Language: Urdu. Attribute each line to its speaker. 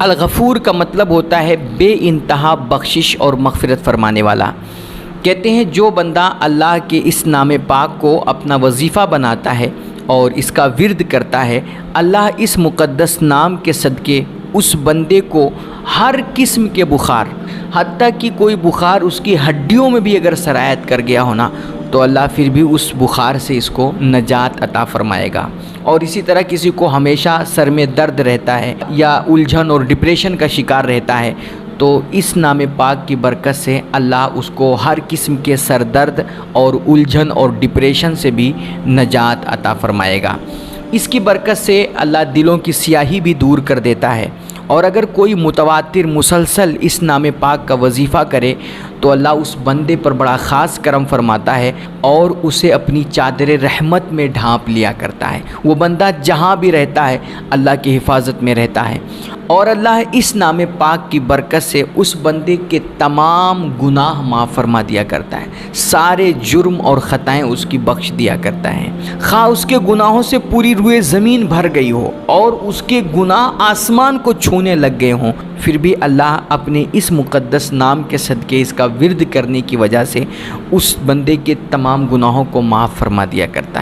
Speaker 1: الغفور کا مطلب ہوتا ہے بے انتہا بخشش اور مغفرت فرمانے والا۔ کہتے ہیں جو بندہ اللہ کے اس نام پاک کو اپنا وظیفہ بناتا ہے اور اس کا ورد کرتا ہے، اللہ اس مقدس نام کے صدقے اس بندے کو ہر قسم کے بخار، حتیٰ کہ کوئی بخار اس کی ہڈیوں میں بھی اگر سرایت کر گیا ہونا تو اللہ پھر بھی اس بخار سے اس کو نجات عطا فرمائے گا۔ اور اسی طرح کسی کو ہمیشہ سر میں درد رہتا ہے یا الجھن اور ڈپریشن کا شکار رہتا ہے تو اس نام پاک کی برکت سے اللہ اس کو ہر قسم کے سر درد اور الجھن اور ڈپریشن سے بھی نجات عطا فرمائے گا۔ اس کی برکت سے اللہ دلوں کی سیاہی بھی دور کر دیتا ہے، اور اگر کوئی متواتر مسلسل اس نام پاک کا وظیفہ کرے تو اللہ اس بندے پر بڑا خاص کرم فرماتا ہے اور اسے اپنی چادر رحمت میں ڈھانپ لیا کرتا ہے۔ وہ بندہ جہاں بھی رہتا ہے اللہ کی حفاظت میں رہتا ہے، اور اللہ اس نام پاک کی برکت سے اس بندے کے تمام گناہ معاف فرما دیا کرتا ہے، سارے جرم اور خطائیں اس کی بخش دیا کرتا ہے۔ خواہ اس کے گناہوں سے پوری روئے زمین بھر گئی ہو اور اس کے گناہ آسمان کو چھونے لگ گئے ہوں، پھر بھی اللہ اپنے اس مقدس نام کے صدقے اس کا ورد کرنے کی وجہ سے اس بندے کے تمام گناہوں کو معاف فرما دیا کرتا ہے۔